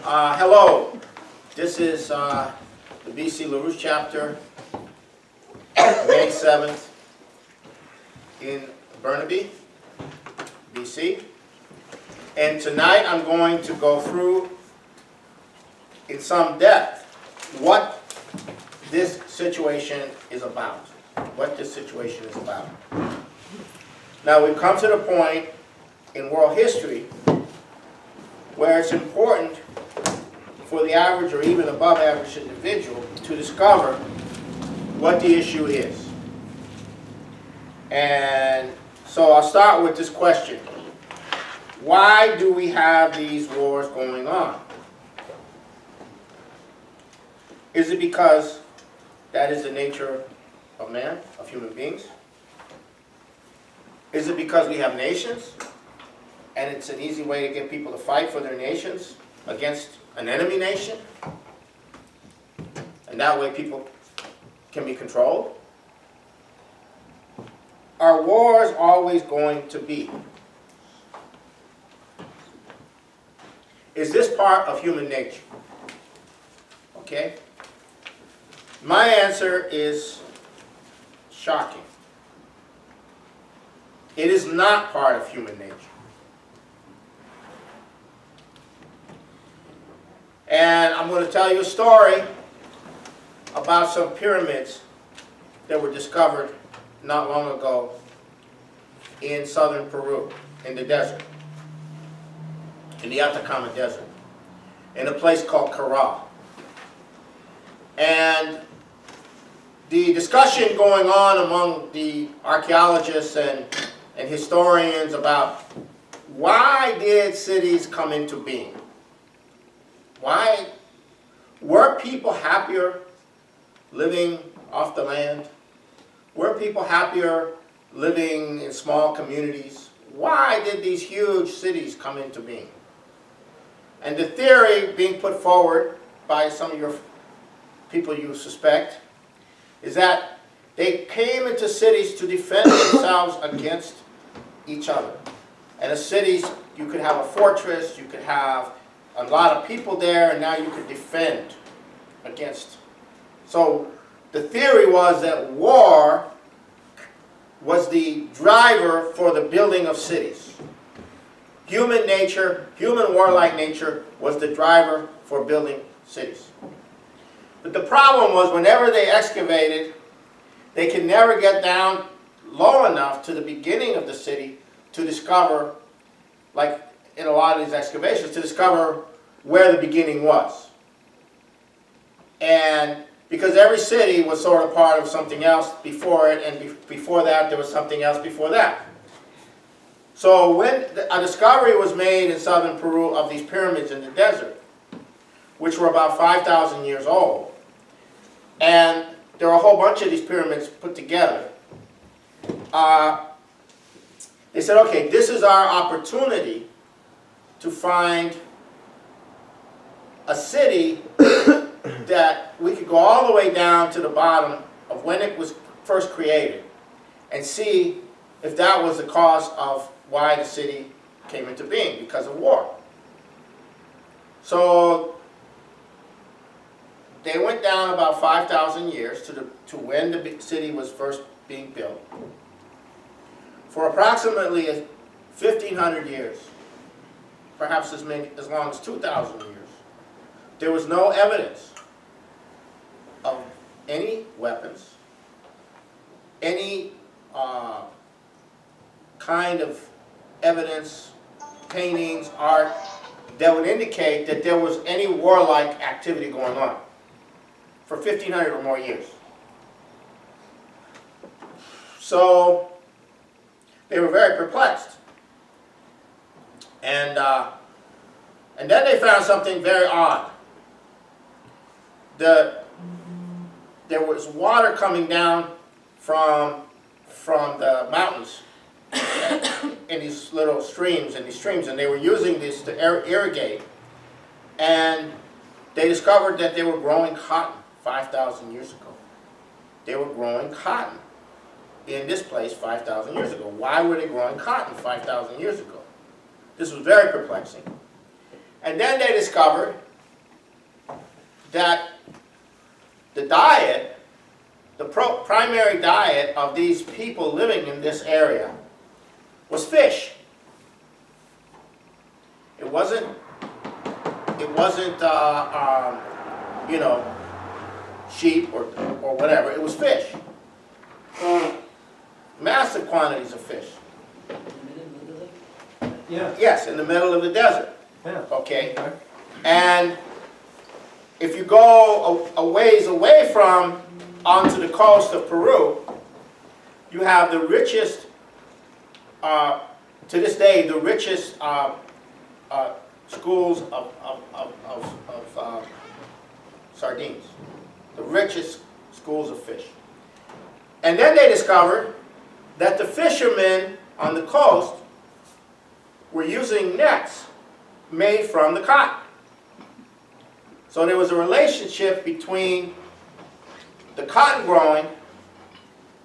Hello, this is the B.C. LaRouche chapter, May 7th in Burnaby, B.C. And tonight I'm going to go through in some depth what this situation is about. Now we've come to the point in world history where it's important for the average or even above average individual to discover what the issue is. And so I'll start with this question. Why do we have these wars going on? Is it because that is the nature of man, of human beings? Is it because we have nations and it's an easy way to get people to fight for their nations against an enemy nation? And that way people can be controlled? Are wars always going to be? Is this part of human nature? Okay? My answer is shocking. It is not part of human nature. And I'm going to tell you a story about some pyramids that were discovered not long ago in southern Peru, in the desert, in the Atacama Desert, in a place called Caral. And the discussion going on among the archaeologists and historians about why did cities come into being? Why were people happier living off the land? Were people happier living in small communities? Why did these huge cities come into being? And the theory being put forward by some of your people you suspect is that they came into cities to defend themselves against each other. And the cities, you could have a fortress, you could have a lot of people there, and now you could defend against. So the theory was that war was the driver for the building of cities. Human nature, human warlike nature, was the driver for building cities. But the problem was whenever they excavated, they could never get down low enough to the beginning of the city to discover, like in a lot of these excavations, to discover where the beginning was. And because every city was sort of part of something else before it, and before that there was something else before that. So when a discovery was made in southern Peru of these pyramids in the desert, which were about 5,000 years old, and there were a whole bunch of these pyramids put together, they said, okay, this is our opportunity to find a city that we could go all the way down to the bottom of when it was first created and see if that was the cause of why the city came into being, because of war. So they went down about 5,000 years to when the city was first being built. For approximately 1,500 years, perhaps as long as 2,000 years, there was no evidence of any weapons, any kind of evidence, paintings, art, that would indicate that there was any warlike activity going on for 1,500 or more years. So they were very perplexed. And then they found something very odd. There was water coming down from the mountains in these little streams, and they were using this to irrigate. And they discovered that they were growing cotton 5,000 years ago. They were growing cotton in this place 5,000 years ago. Why were they growing cotton 5,000 years ago? This was very perplexing. And then they discovered that the diet, the primary diet of these people living in this area was fish. It wasn't you know, sheep or whatever. It was fish. Massive quantities of fish. Yeah. Yes, in the middle of the desert. Yeah. Okay. And if you go a ways away from onto the coast of Peru, you have the richest, to this day, the richest schools of sardines, the richest schools of fish. And then they discovered that the fishermen on the coast were using nets made from the cotton. So there was a relationship between the cotton growing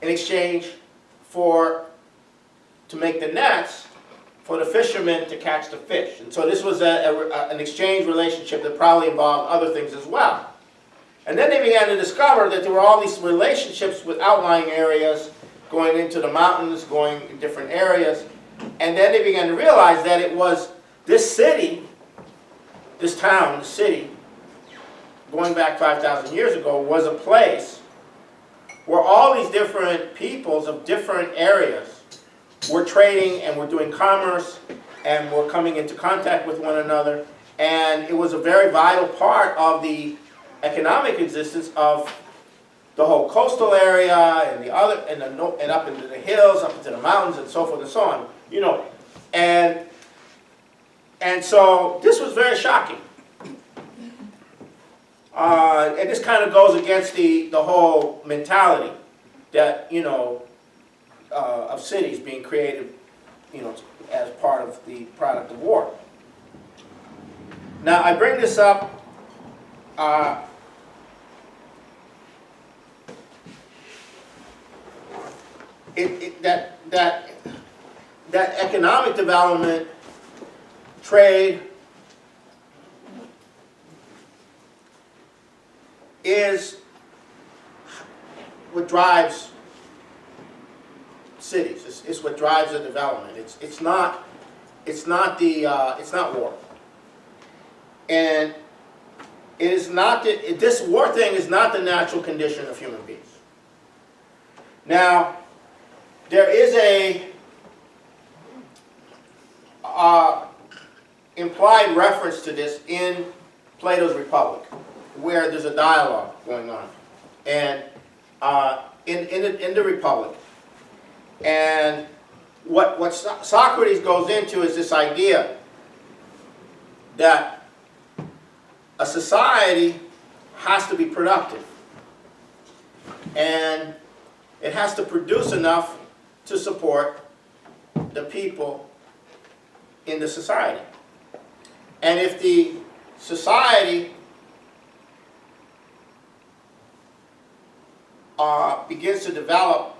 in exchange to make the nets for the fishermen to catch the fish. And so this was an exchange relationship that probably involved other things as well. And then they began to discover that there were all these relationships with outlying areas, going into the mountains, going in different areas. And then they began to realize that it was this city, this town, the city, going back 5,000 years ago, was a place where all these different peoples of different areas were trading and were doing commerce and were coming into contact with one another. And it was a very vital part of the economic existence of the whole coastal area and the other, and up into the hills, up into the mountains, and so forth and so on. You know, and so this was very shocking. And this kind of goes against the whole mentality that, you know, of cities being created, you know, as part of the product of war. Now, I bring this up that economic development, trade, is what drives cities. It's what drives the development. It's not war. And it is not this war thing is not the natural condition of human beings. Now, there is a implied reference to this in Plato's Republic, where there's a dialogue going on, and in the Republic, and what Socrates goes into is this idea that a society has to be productive, and it has to produce enough to support the people in the society. And if the society begins to develop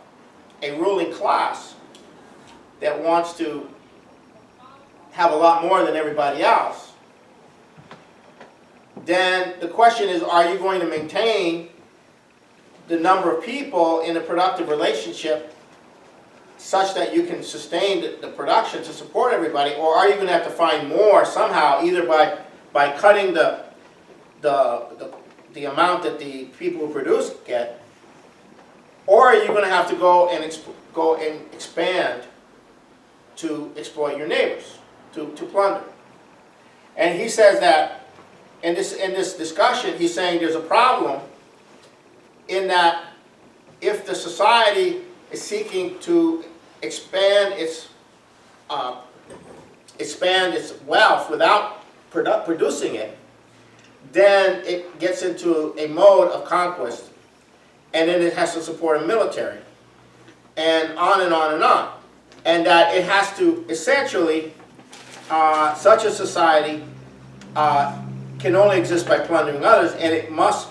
a ruling class that wants to have a lot more than everybody else, then the question is, are you going to maintain the number of people in a productive relationship such that you can sustain the production to support everybody, or are you going to have to find more somehow, either by cutting the amount that the people who produce get, or are you going to have to go and expand to exploit your neighbors, to plunder? And he says that in this discussion, he's saying there's a problem in that if the society is seeking to expand its wealth without producing it, then it gets into a mode of conquest, and then it has to support a military, and on and on and on. And that it has to essentially, such a society can only exist by plundering others, and it must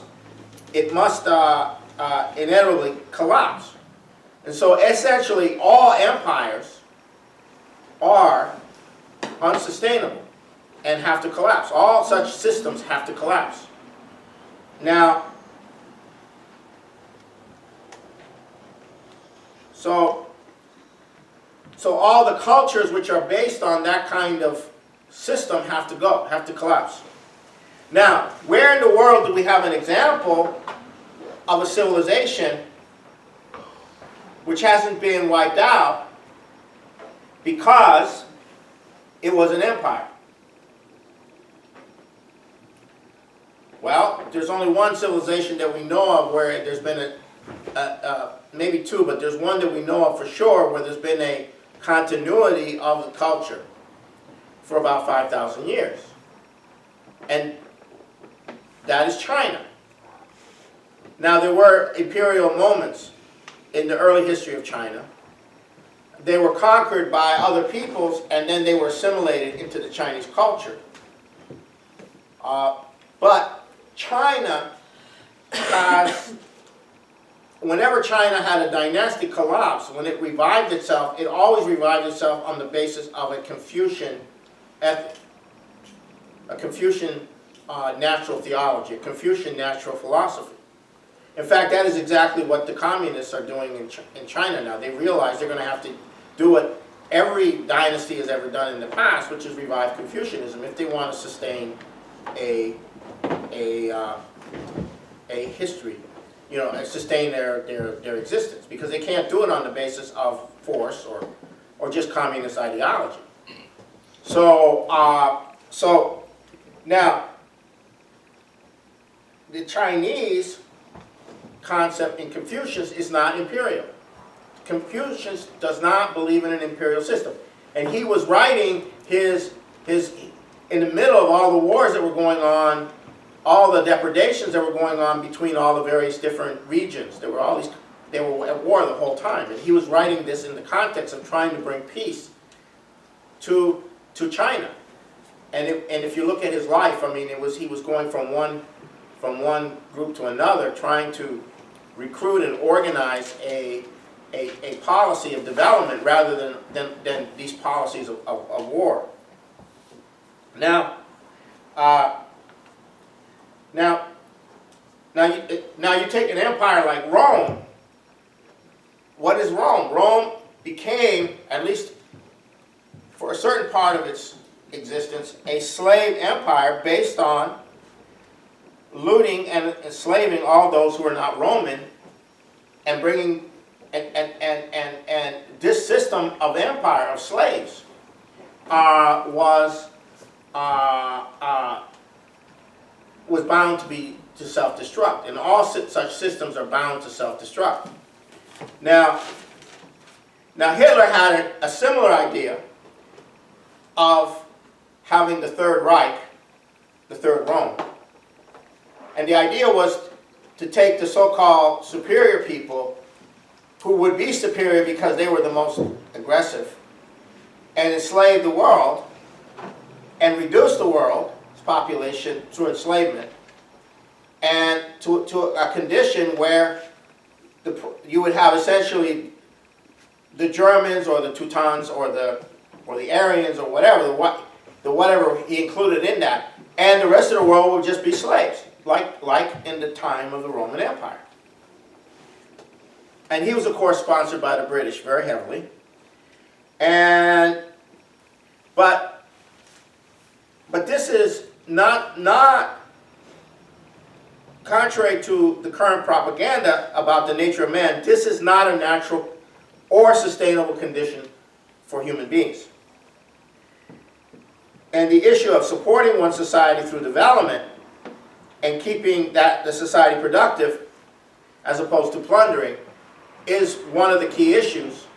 inevitably collapse. And so essentially all empires are unsustainable and have to collapse. All such systems have to collapse. Now, so all the cultures which are based on that kind of system have to go, have to collapse. Now, where in the world do we have an example of a civilization which hasn't been wiped out because it was an empire? Well, there's only one civilization that we know of where there's been maybe two, but there's one that we know of for sure where there's been a continuity of the culture for about 5,000 years. And that is China. Now, there were imperial moments in the early history of China. They were conquered by other peoples, and then they were assimilated into the Chinese culture. But China has, whenever China had a dynastic collapse, when it revived itself, it always revived itself on the basis of a Confucian ethic, a Confucian natural theology, a Confucian natural philosophy. In fact, that is exactly what the communists are doing in China now. They realize they're going to have to do what every dynasty has ever done in the past, which is revive Confucianism, if they want to sustain a history, sustain their existence, because they can't do it on the basis of force or just communist ideology. So now the Chinese concept in Confucius is not imperial. Confucius does not believe in an imperial system, and he was writing his in the middle of all the wars that were going on, all the depredations that were going on between all the various different regions. They were at war the whole time, and he was writing this in the context of trying to bring peace to China. And if you look at his life, I mean, he was going from one group to another, trying to recruit and organize a policy of development rather than these policies of war. Now you take an empire like Rome. What is Rome? Rome became, at least for a certain part of its existence, a slave empire based on looting and enslaving all those who are not Roman, and bringing and this system of empire of slaves was bound to self-destruct, and all such systems are bound to self-destruct. Now Hitler had a similar idea of having the Third Reich, the Third Rome, and the idea was to take the so-called superior people, who would be superior because they were the most aggressive, and enslave the world, and reduce the world's population through enslavement, and to a condition where you would have essentially the Germans or the Teutons or the Aryans or whatever, whatever he included in that, and the rest of the world would just be slaves, like in the time of the Roman Empire. And he was, of course, sponsored by the British very heavily. But this is not contrary to the current propaganda about the nature of man. This is not a natural or sustainable condition for human beings. And the issue of supporting one society through development and keeping the society productive as opposed to plundering is one of the key issues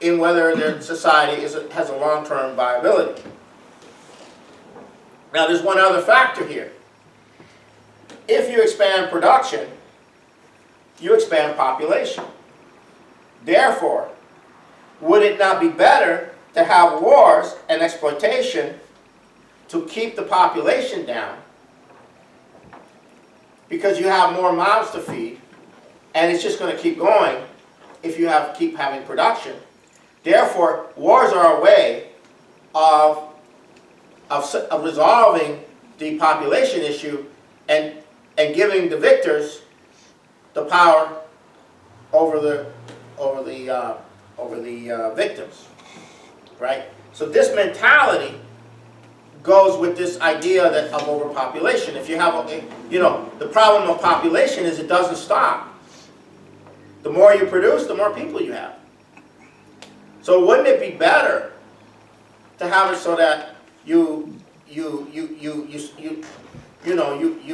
in whether the society has a long-term viability. Now, there's one other factor here. If you expand production, you expand population. Therefore, would it not be better to have wars and exploitation to keep the population down, because you have more mouths to feed, and it's just going to keep going if you keep having production? Therefore, wars are a way of resolving the population issue and and giving the victors the power over the victims, right? So this mentality goes with this idea that of overpopulation. If you have, the problem of population is it doesn't stop. The more you produce, the more people you have. So wouldn't it be better to have it so that you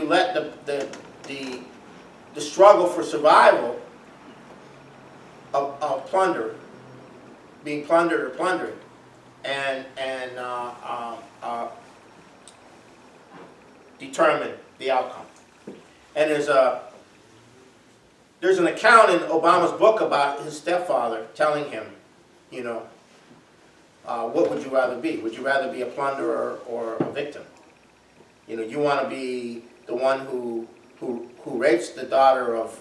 let the struggle for survival of plunder, being plundered or plundering, and determine the outcome. And there's an account in Obama's book about his stepfather telling him, what would you rather be? Would you rather be a plunderer or a victim? You want to be the one who rapes the daughter of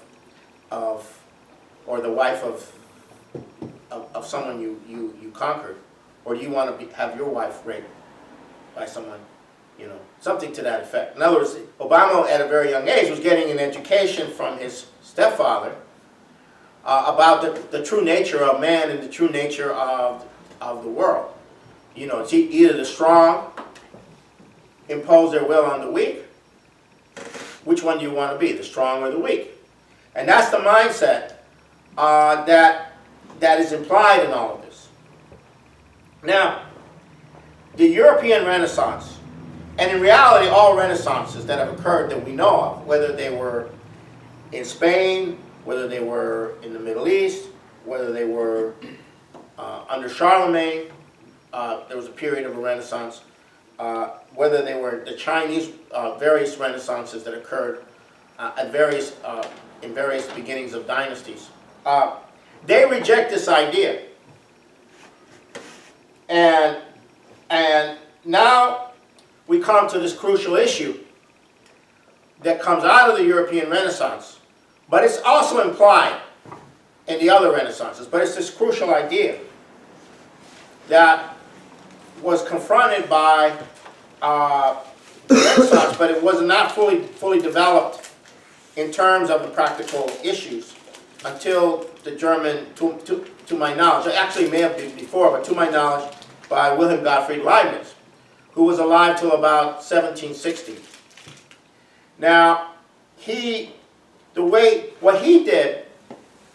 or the wife of someone you conquered, or do you want to have your wife raped by someone, something to that effect? In other words, Obama at a very young age was getting an education from his stepfather about the true nature of man and the true nature of the world. It's either the strong impose their will on the weak. Which one do you want to be, the strong or the weak? And that's the mindset that is implied in all of this. Now, the European Renaissance, and in reality all Renaissances that have occurred that we know of, whether they were in Spain, whether they were in the Middle East, whether they were under Charlemagne, there was a period of a Renaissance, whether they were the Chinese various Renaissances that occurred in various beginnings of dynasties. They reject this idea. And now we come to this crucial issue that comes out of the European Renaissance, but it's also implied in the other Renaissances. But it's this crucial idea that was confronted by the Renaissance, but it was not fully developed in terms of the practical issues until the German, to my knowledge, actually may have been before, but to my knowledge, by Wilhelm Gottfried Leibniz, who was alive till about 1760. Now, what he did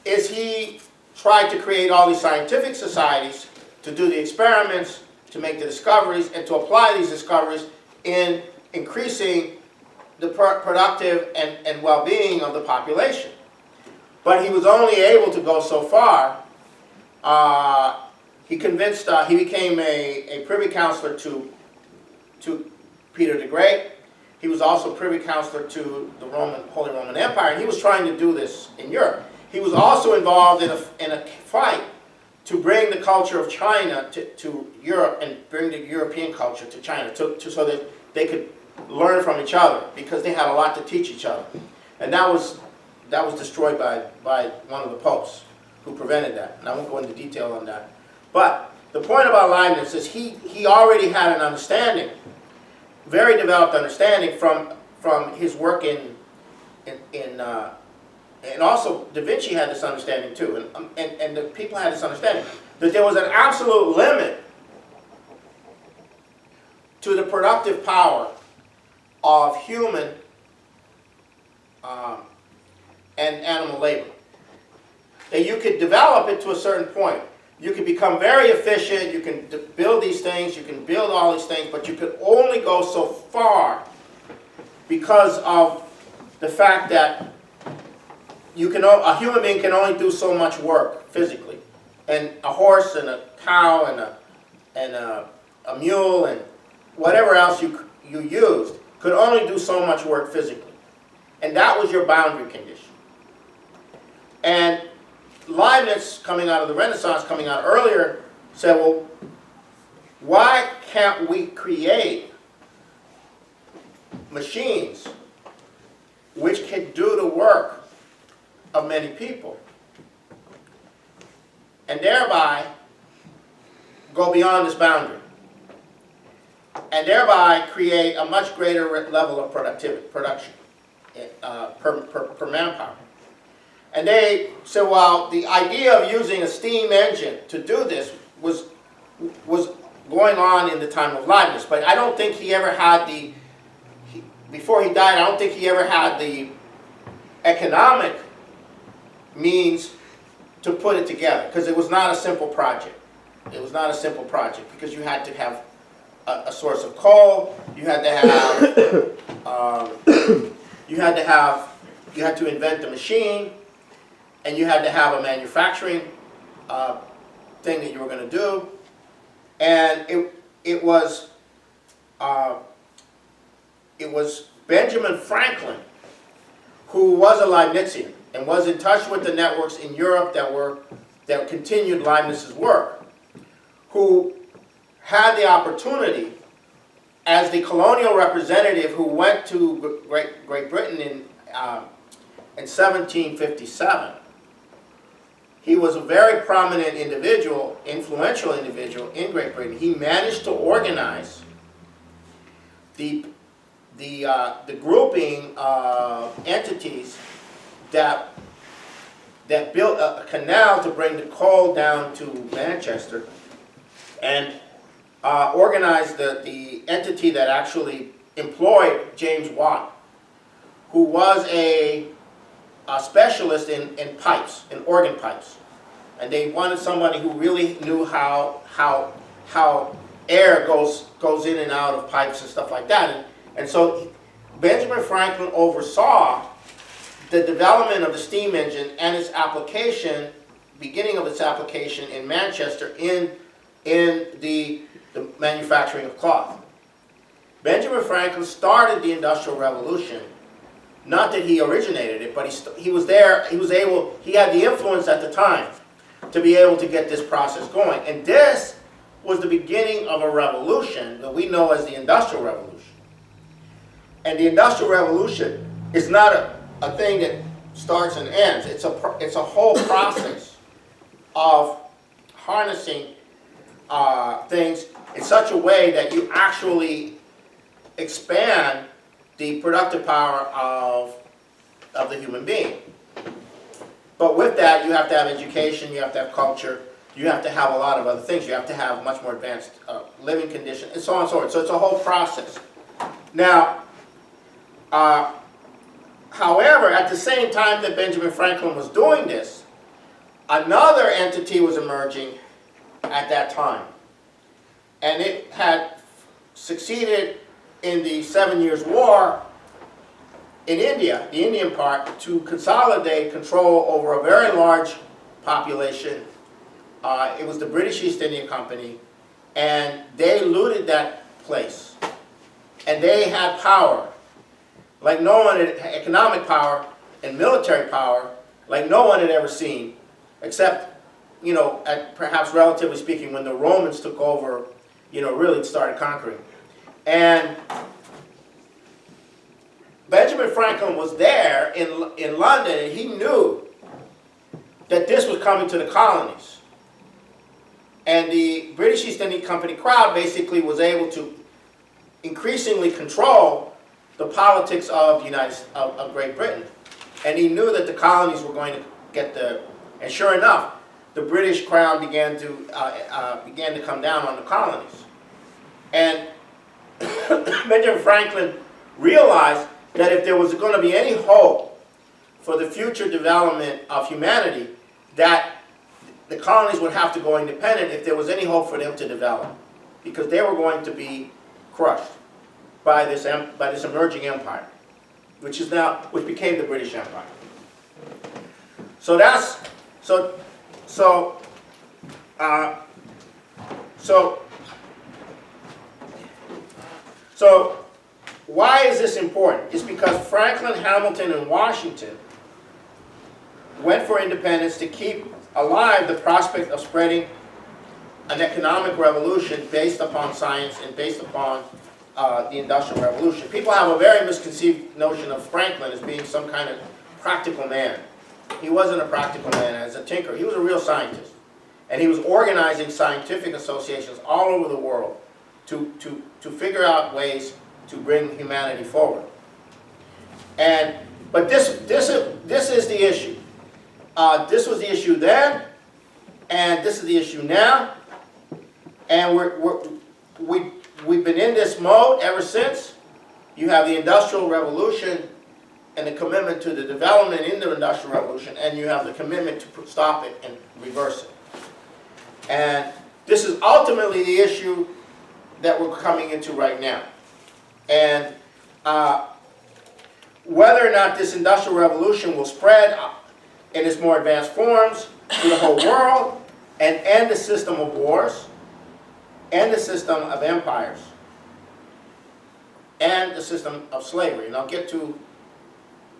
is he tried to create all these scientific societies to do the experiments, to make the discoveries, and to apply these discoveries in increasing the productive and well-being of the population. But he was only able to go so far. He became a privy councillor to Peter the Great. He was also privy councillor to the Holy Roman Empire, and he was trying to do this in Europe. He was also involved in a fight to bring the culture of China to Europe and bring the European culture to China so that they could learn from each other, because they had a lot to teach each other. And that was destroyed by one of the popes who prevented that. And I won't go into detail on that. But the point about Leibniz is he already had an understanding, very developed understanding from his work and also Da Vinci had this understanding too, and the people had this understanding, that there was an absolute limit to the productive power of human and animal labor. That you could develop it to a certain point. You could become very efficient, you can build these things, you can build all these things, but you could only go so far because of the fact that a human being can only do so much work physically. And a horse and a cow and a mule and whatever else you used could only do so much work physically. And that was your boundary condition. And Leibniz, coming out of the Renaissance, coming out earlier, said, well, why can't we create machines which can do the work of many people, and thereby go beyond this boundary, and thereby create a much greater level of production per manpower. And they said, well, the idea of using a steam engine to do this was going on in the time of Leibniz, but I don't think he ever had before he died, I don't think he ever had the economic means to put it together, because it was not a simple project. It was not a simple project, because you had to have a source of coal, you had to invent the machine, and you had to have a manufacturing thing that you were going to do. And it was Benjamin Franklin, who was a Leibnizian and was in touch with the networks in Europe that continued Leibniz's work, who had the opportunity, as the colonial representative who went to Great Britain in 1757. He was a very prominent individual, influential individual in Great Britain. He managed to organize the grouping of entities that built a canal to bring the coal down to Manchester, and organized the entity that actually employed James Watt, who was a specialist in pipes, in organ pipes. And they wanted somebody who really knew how air goes in and out of pipes and stuff like that. And so Benjamin Franklin oversaw the development of the steam engine and its application, beginning of its application in Manchester in the manufacturing of cloth. Benjamin Franklin started the Industrial Revolution. Not that he originated it, but he was there, he had the influence at the time to be able to get this process going. And this was the beginning of a revolution that we know as the Industrial Revolution. And the Industrial Revolution is not a thing that starts and ends. It's a whole process of harnessing things in such a way that you actually expand the productive power of the human being. But with that, you have to have education, you have to have culture, you have to have a lot of other things. You have to have much more advanced living conditions, and so on and so forth. So it's a whole process. Now, however, at the same time that Benjamin Franklin was doing this, another entity was emerging at that time. And it had succeeded in the 7 Years' War in India, the Indian part, to consolidate control over a very large population. It was the British East India Company, and they looted that place. And they had power, like no one had, economic power and military power, like no one had ever seen, except, you know, perhaps relatively speaking, when the Romans took over, you know, really started conquering. And Benjamin Franklin was there in London, and he knew that this was coming to the colonies. And the British East India Company crowd basically was able to increasingly control the politics of of Great Britain. And he knew that the colonies were going to get and sure enough, the British crown began to come down on the colonies. And Benjamin Franklin realized that if there was going to be any hope for the future development of humanity, that the colonies would have to go independent if there was any hope for them to develop, because they were going to be crushed by this emerging empire, which became the British Empire. So why is this important? It's because Franklin, Hamilton, and Washington went for independence to keep alive the prospect of spreading an economic revolution based upon science and based upon the Industrial Revolution. People have a very misconceived notion of Franklin as being some kind of practical man. He wasn't a practical man as a tinker. He was a real scientist. And he was organizing scientific associations all over the world to figure out ways to bring humanity forward. But this is the issue. This was the issue then, and this is the issue now. And we've been in this mode ever since. You have the Industrial Revolution and the commitment to the development in the Industrial Revolution, and you have the commitment to stop it and reverse it. And this is ultimately the issue that we're coming into right now. And whether or not this Industrial Revolution will spread in its more advanced forms to the whole world and end the system of wars, and the system of empires, and the system of slavery. And I'll get to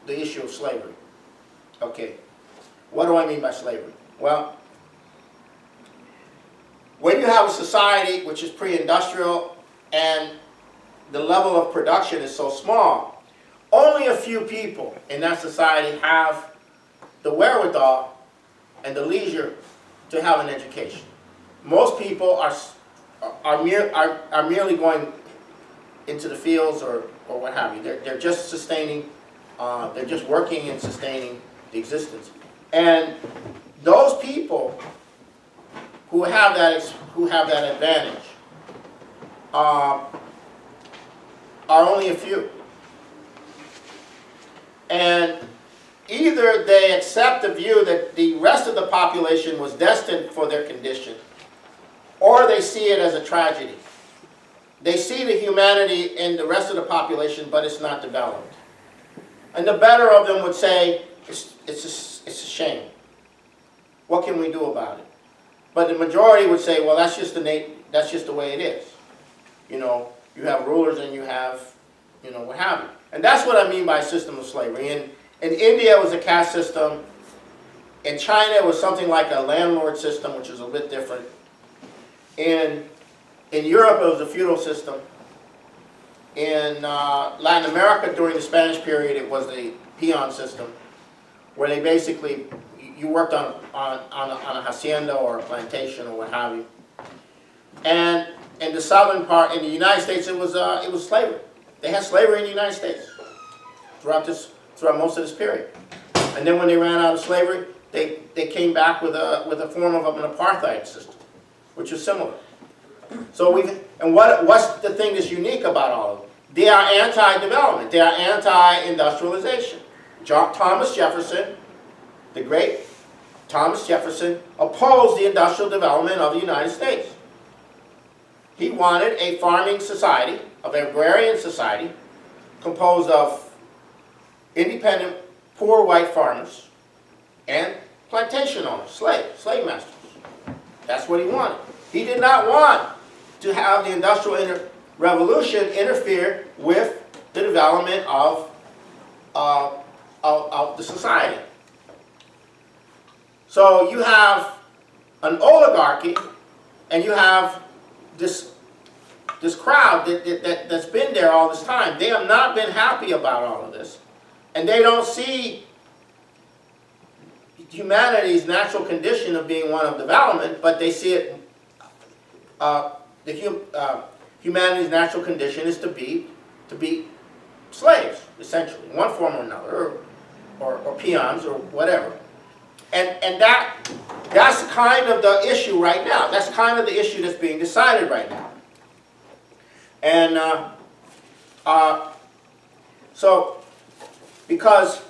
the issue of slavery. Okay, what do I mean by slavery? Well, when you have a society which is pre-industrial and the level of production is so small, only a few people in that society have the wherewithal and the leisure to have an education. Most people are merely going into the fields or what have you. They're just sustaining, they're just working and sustaining the existence. And those people who have that advantage are only a few. And either they accept the view that the rest of the population was destined for their condition, or they see it as a tragedy. They see the humanity in the rest of the population, but it's not developed. And the better of them would say, it's a shame. What can we do about it? But the majority would say, well, that's just the way it is. You know, you have rulers and you have, you know, what have you. And that's what I mean by a system of slavery. In India, it was a caste system. In China, it was something like a landlord system, which is a bit different. In Europe, it was a feudal system. In Latin America, during the Spanish period, it was the peon system, where they basically, you worked on a hacienda or a plantation or what have you. And in the southern part, in the United States, it was slavery. They had slavery in the United States throughout most of this period. And then when they ran out of slavery, they came back with a form of an apartheid system, which was similar. So what's the thing that's unique about all of them? They are anti-development. They are anti-industrialization. Thomas Jefferson, the great Thomas Jefferson, opposed the industrial development of the United States. He wanted a farming society, an agrarian society, composed of independent, poor white farmers and plantation owners, slave masters. That's what he wanted. He did not want to have the Industrial Revolution interfere with the development of the society. So you have an oligarchy, and you have this crowd that's been there all this time. They have not been happy about all of this, and they don't see humanity's natural condition of being one of development, but they see it. Humanity's natural condition is to be slaves, essentially, in one form or another, or peons or whatever. And that's kind of the issue right now. That's kind of the issue that's being decided right now. And so, because,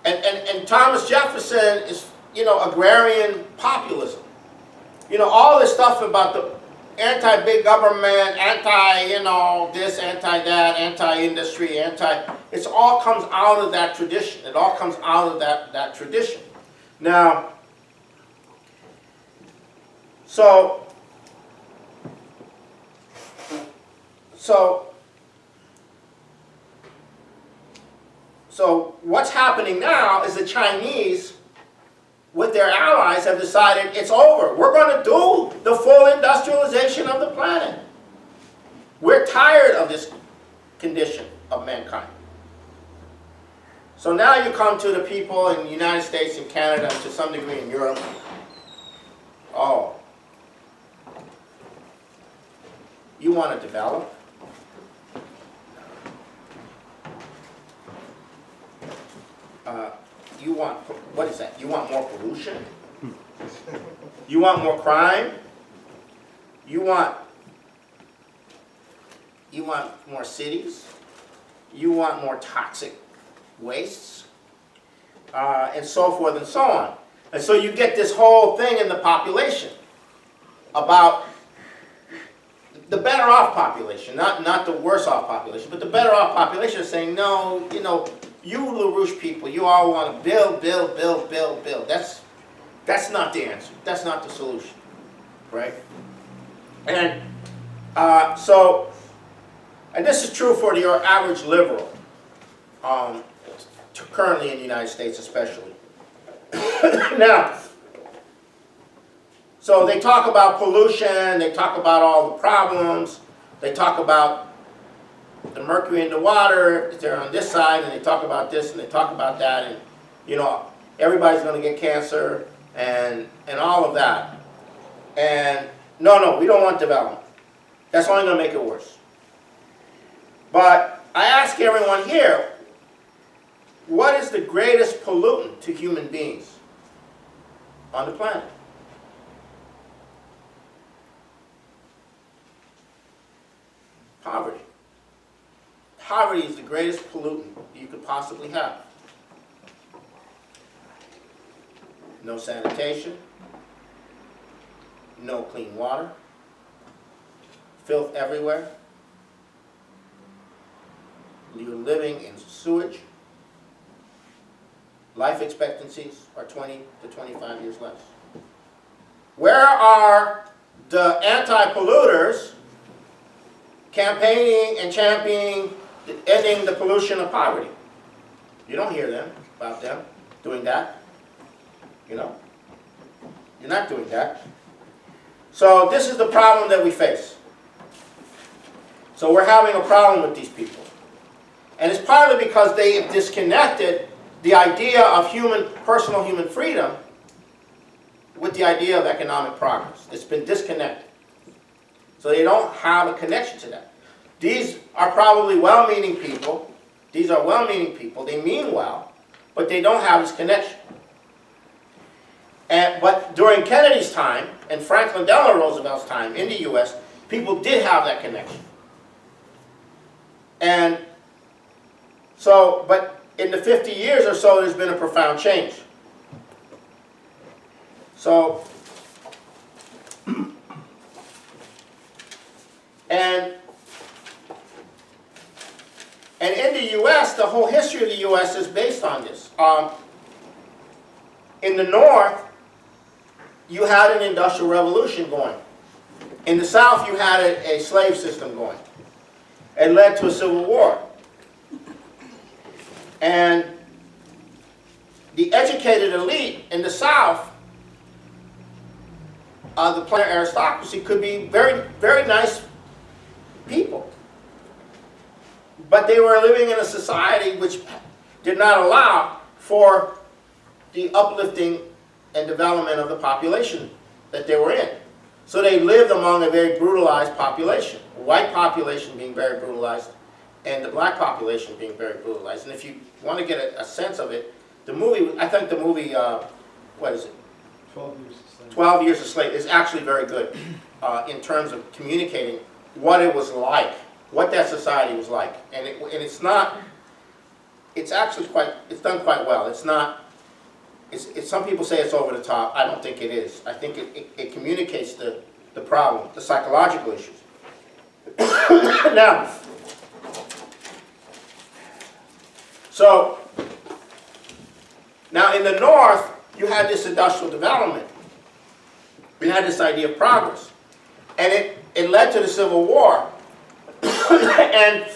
and Thomas Jefferson is, you know, agrarian populism. You know, all this stuff about the anti-big government, anti, you know, this, anti-that, anti-industry, it all comes out of that tradition. It all comes out of that tradition. Now, so what's happening now is the Chinese, with their allies, have decided it's over. We're going to do the full industrialization of the planet. We're tired of this condition of mankind. So now you come to the people in the United States and Canada, and to some degree in Europe. Oh, you want to develop? you want, what is that? You want more pollution? You want more crime? You want more cities? You want more toxic wastes? And so forth and so on. And so you get this whole thing in the population about the better off population, not the worse off population, but the better off population is saying, no, you know, you LaRouche people, you all want to build, build, build, build, build. That's not the answer. That's not the solution, right? And and this is true for your average liberal, currently in the United States especially. Now, so they talk about pollution, they talk about all the problems, they talk about the mercury in the water, if they're on this side, and they talk about this and they talk about that, and you know, everybody's going to get cancer and all of that. And no, we don't want development. That's only going to make it worse. But I ask everyone here, what is the greatest pollutant to human beings on the planet? Poverty. Poverty is the greatest pollutant you could possibly have. No sanitation, no clean water, filth everywhere. You're living in sewage. Life expectancies are 20 to 25 years less. Where are the anti-polluters campaigning and championing ending the pollution of poverty? You don't hear them about them doing that. You know, you're not doing that. So this is the problem that we face. So we're having a problem with these people. And it's partly because they have disconnected the idea of personal human freedom with the idea of economic progress. It's been disconnected. So they don't have a connection to that. These are probably well-meaning people. These are well-meaning people. They mean well, but they don't have this connection. But during Kennedy's time and Franklin Delano Roosevelt's time in the U.S., people did have that connection. And so, but in the 50 years or so, there's been a profound change. So, and in the U.S., the whole history of the U.S. is based on this. In the North, you had an industrial revolution going. In the South, you had a slave system going. It led to a civil war. And the educated elite in the South, the plain aristocracy, could be very, very nice people. But they were living in a society which did not allow for the uplifting and development of the population that they were in. So they lived among a very brutalized population. The white population being very brutalized, and the black population being very brutalized. And if you want to get a sense of it, the movie, I think the movie, what is it? 12 Years a Slave. 12 Years a Slave is actually very good in terms of communicating what it was like, what that society was like. And it's not, it's actually quite, it's done quite well. It's not, some people say it's over the top. I don't think it is. I think it communicates the problem, the psychological issues. Now, so, now in the North, you had this industrial development. You had this idea of progress. And it led to the Civil War. And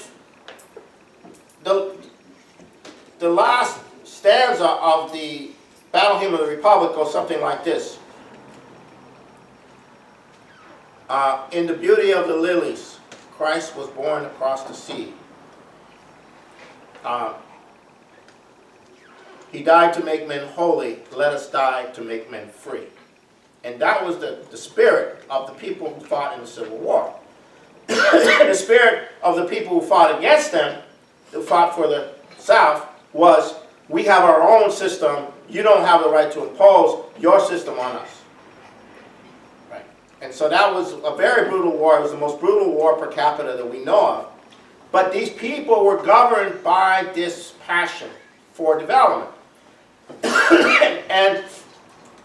the last stanza of the Battle Hymn of the Republic goes something like this. In the beauty of the lilies, Christ was born across the sea. He died to make men holy. Let us die to make men free. And that was the spirit of the people who fought in the Civil War. The spirit of the people who fought against them, who fought for the South, was we have our own system. You don't have the right to impose your system on us. Right. And so that was a very brutal war. It was the most brutal war per capita that we know of. But these people were governed by this passion for development.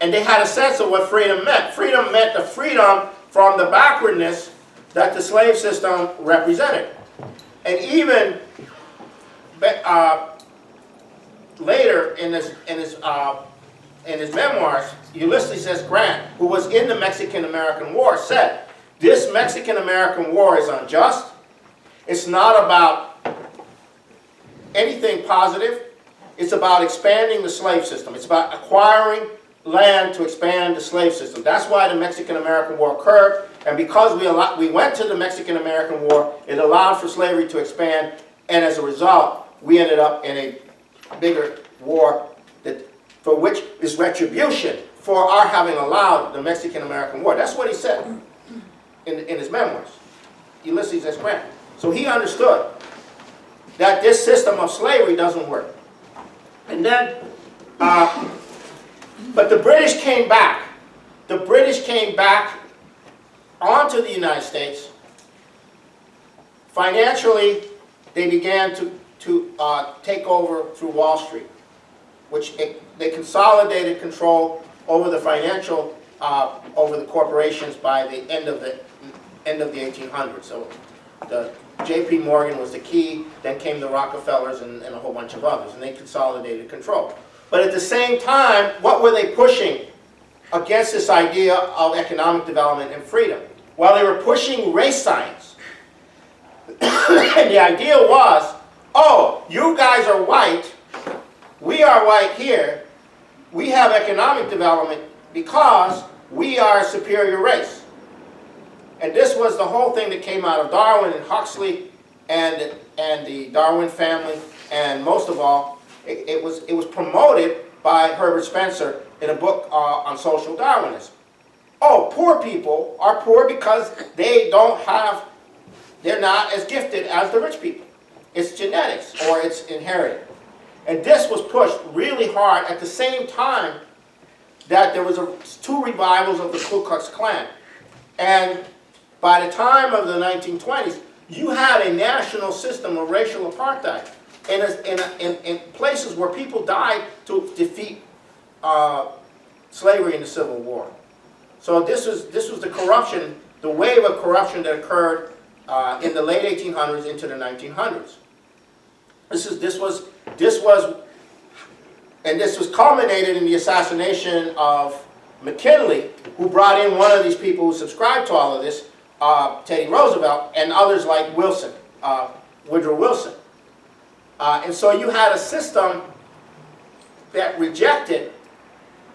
and they had a sense of what freedom meant. Freedom meant the freedom from the backwardness that the slave system represented. And even later in his memoirs, Ulysses S. Grant, who was in the Mexican-American War, said, "This Mexican-American War is unjust. It's not about anything positive. It's about expanding the slave system. It's about acquiring land to expand the slave system. That's why the Mexican-American War occurred. And because we went to the Mexican-American War, it allowed for slavery to expand. And as a result, we ended up in a bigger war for which is retribution for our having allowed the Mexican-American War." That's what he said in his memoirs, Ulysses S. Grant. So he understood that this system of slavery doesn't work. And then, but the British came back. The British came back onto the United States. Financially, they began to take over through Wall Street, which they consolidated control over the financial, over the corporations by the end of the 1800s. So the J.P. Morgan was the key, then came the Rockefellers and a whole bunch of others, and they consolidated control. But at the same time, what were they pushing against this idea of economic development and freedom? Well, they were pushing race science. And the idea was, oh, you guys are white, we are white here, we have economic development because we are a superior race. And this was the whole thing that came out of Darwin and Huxley and the Darwin family, and most of all, it was promoted by Herbert Spencer in a book on social Darwinism. Oh, poor people are poor because they're not as gifted as the rich people. It's genetics, or it's inherited. And this was pushed really hard at the same time that there was two revivals of the Ku Klux Klan. And by the time of the 1920s, you had a national system of racial apartheid in places where people died to defeat slavery in the Civil War. So this was the corruption, the wave of corruption that occurred in the late 1800s into the 1900s. This was culminated in the assassination of McKinley, who brought in one of these people who subscribed to all of this, Teddy Roosevelt, and others like Wilson, Woodrow Wilson. And so you had a system that rejected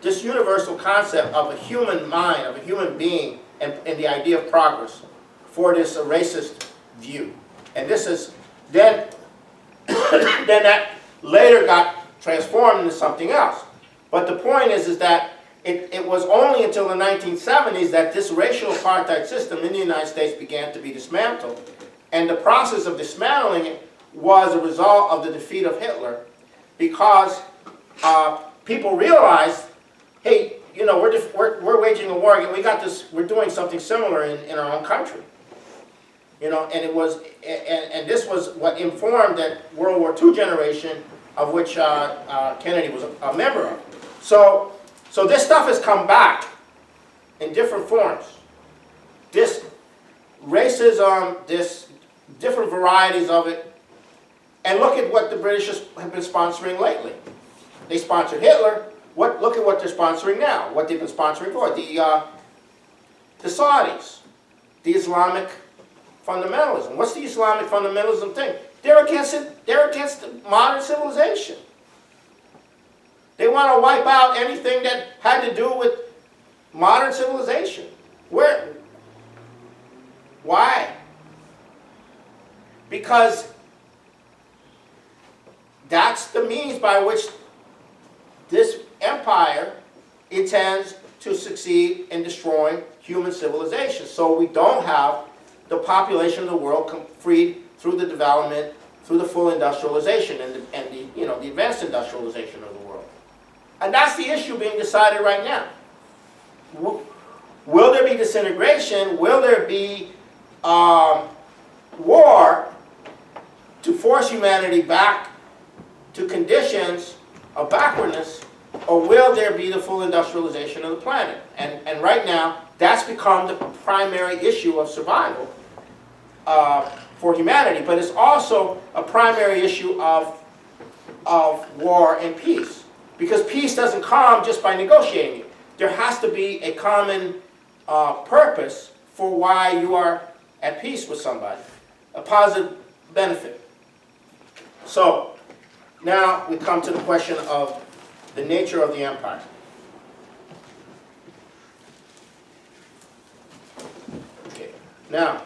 this universal concept of a human mind, of a human being, and the idea of progress for this racist view. And this is then that later got transformed into something else. But the point is that it was only until the 1970s that this racial apartheid system in the United States began to be dismantled. And the process of dismantling it was a result of the defeat of Hitler, because people realized, hey, you know, we're waging a war again. We got this. We're doing something similar in our own country. You know, and it was, and this was what informed that World War II generation, of which Kennedy was a member of. So this stuff has come back in different forms. This racism, this different varieties of it, and look at what the British have been sponsoring lately. They sponsored Hitler. Look at what they're sponsoring now. What they've been sponsoring for the Saudis, the Islamic fundamentalism. What's the Islamic fundamentalism thing? They're against it. They're against modern civilization. They want to wipe out anything that had to do with modern civilization. Why? Because that's the means by which this empire intends to succeed in destroying human civilization. So we don't have the population of the world freed through the development, through the full industrialization and the advanced industrialization of the world. And that's the issue being decided right now. Will there be disintegration? Will there be war to force humanity back to conditions of backwardness, or will there be the full industrialization of the planet? And right now, that's become the primary issue of survival for humanity, but it's also a primary issue of war and peace. Because peace doesn't come just by negotiating it. There has to be a common purpose for why you are at peace with somebody, a positive benefit. So, now we come to the question of the nature of the empire. Okay. Now,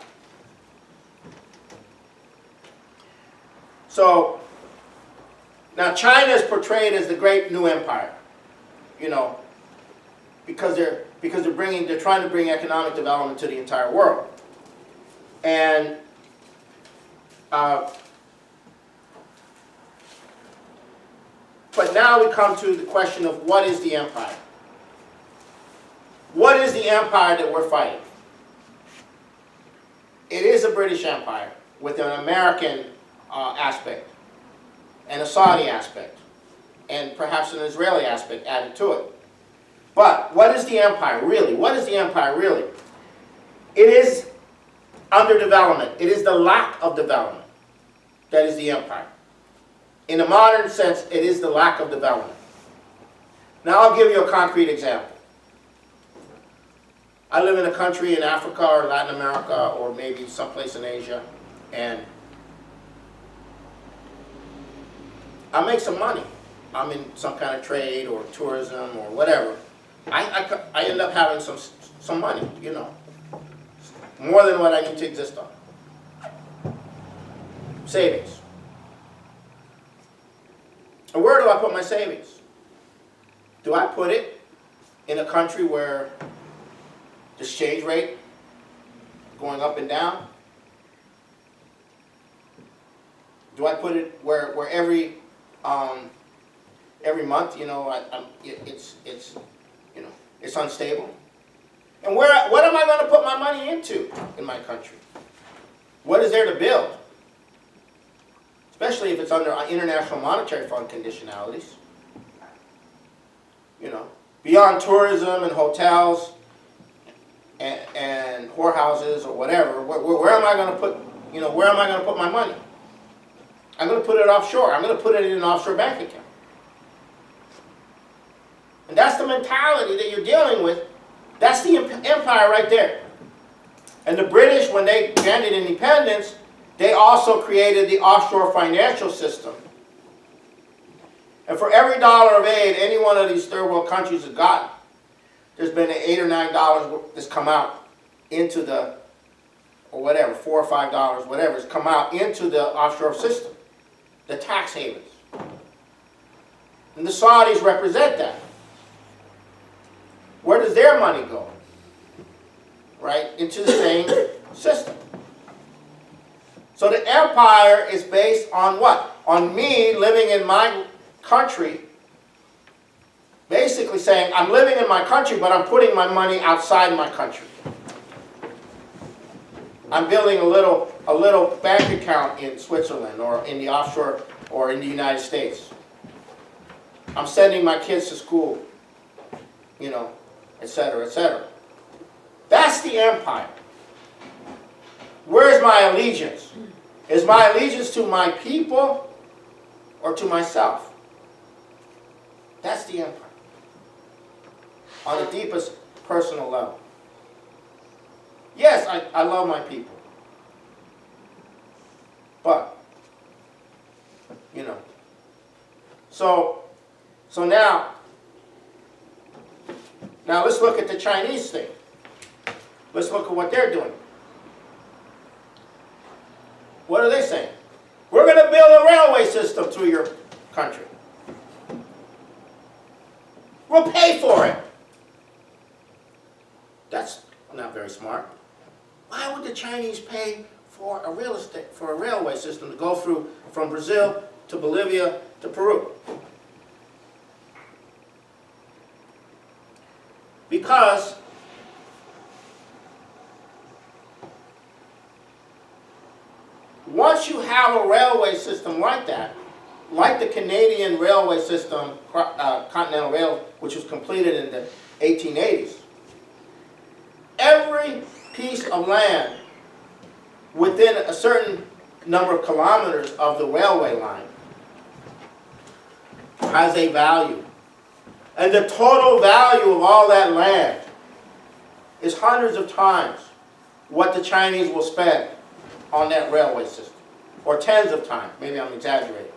China is portrayed as the great new empire, because they're trying to bring economic development to the entire world, and but now we come to the question of what is the empire? What is the empire that we're fighting? It is a British Empire with an American aspect, and a Saudi aspect, and perhaps an Israeli aspect added to it. But what is the empire really? What is the empire really? It is underdevelopment. It is the lack of development that is the empire. In a modern sense, it is the lack of development. Now I'll give you a concrete example. I live in a country in Africa or Latin America or maybe someplace in Asia, and I make some money. I'm in some kind of trade or tourism or whatever. I end up having some money, more than what I need to exist on. Savings. And where do I put my savings? Do I put it in a country where the exchange rate going up and down? Do I put it where every month, it's unstable? And what am I going to put my money into in my country? What is there to build? Especially if it's under International Monetary Fund conditionalities. Beyond tourism and hotels and whorehouses or whatever, where am I going to put, where am I going to put my money? I'm going to put it offshore. I'm going to put it in an offshore bank account. And that's the mentality that you're dealing with. That's the empire right there. And the British, when they granted independence, they also created the offshore financial system. And for every dollar of aid any one of these third world countries has gotten, there's been $8 or $9 that's come out into the, or whatever, $4 or $5, whatever, has come out into the offshore system, the tax havens. And the Saudis represent that. Where does their money go? Right? Into the same system. So the empire is based on what? On me living in my country, basically saying, I'm living in my country, but I'm putting my money outside my country. I'm building a little bank account in Switzerland or in the offshore or in the United States. I'm sending my kids to school, etc., etc. That's the empire. Where's my allegiance? Is my allegiance to my people or to myself? That's the empire. On the deepest personal level. Yes, I love my people. But, So now let's look at the Chinese thing. Let's look at what they're doing. What are they saying? We're going to build a railway system through your country. We'll pay for it. That's not very smart. Why would the Chinese pay for a railway system to go through from Brazil to Bolivia to Peru. Because once you have a railway system like that, like the Canadian railway system, Continental Rail, which was completed in the 1880s, every piece of land within a certain number of kilometers of the railway line has a value. And the total value of all that land is hundreds of times what the Chinese will spend on that railway system. Or tens of times, maybe I'm exaggerating.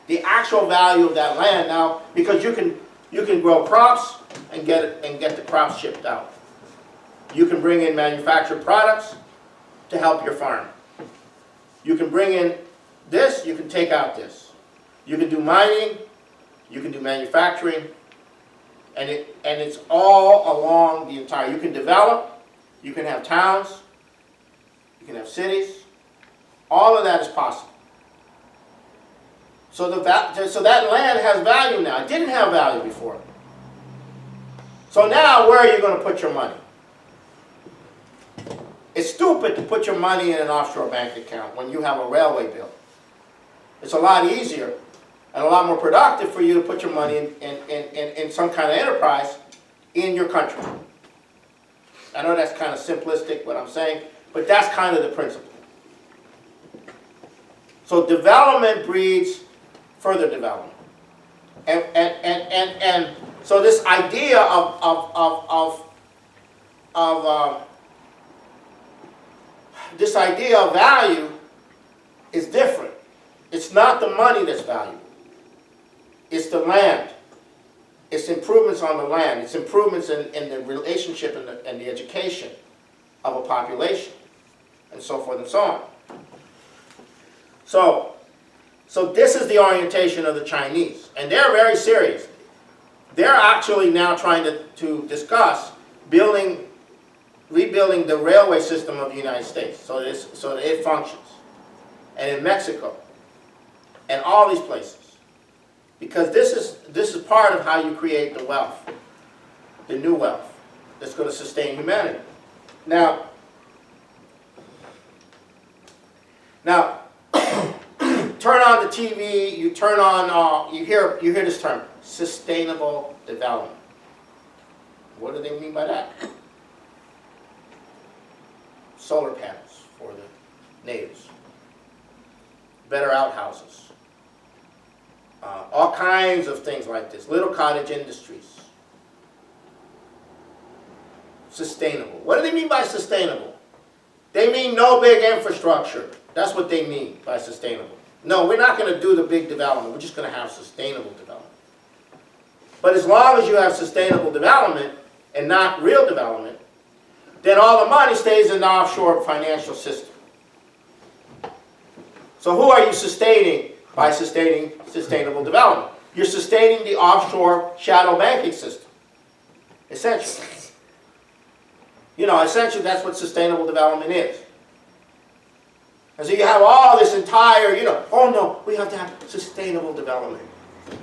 The actual value of that land now, because you can grow crops and get the crops shipped out. You can bring in manufactured products to help your farm. You can bring in this, you can take out this. You can do mining, you can do manufacturing, and it's all along the entire. You can develop, you can have towns, you can have cities. All of that is possible. So that land has value now. It didn't have value before. So now, where are you going to put your money? It's stupid to put your money in an offshore bank account when you have a railway bill. It's a lot easier and a lot more productive for you to put your money in some kind of enterprise in your country. I know that's kind of simplistic what I'm saying, but that's kind of the principle. So development breeds further development. And so this idea this idea of value is different. It's not the money that's valuable. It's the land. It's improvements on the land. It's improvements in the relationship and the education of a population, and so forth and so on. So this is the orientation of the Chinese, and they're very serious. They're actually now trying to discuss rebuilding the railway system of the United States so that it functions, and in Mexico, and all these places, because this is part of how you create the wealth, the new wealth that's going to sustain humanity. Now, turn on the TV. You turn on. You hear this term, sustainable development. What do they mean by that? Solar panels for the natives, better outhouses, all kinds of things like this. Little cottage industries. Sustainable. What do they mean by sustainable? They mean no big infrastructure. That's what they mean by sustainable. No, we're not going to do the big development. We're just going to have sustainable development. But as long as you have sustainable development and not real development, then all the money stays in the offshore financial system. So who are you sustaining by sustaining sustainable development? You're sustaining the offshore shadow banking system, essentially. Essentially that's what sustainable development is. And so you have all this entire, oh no, we have to have sustainable development,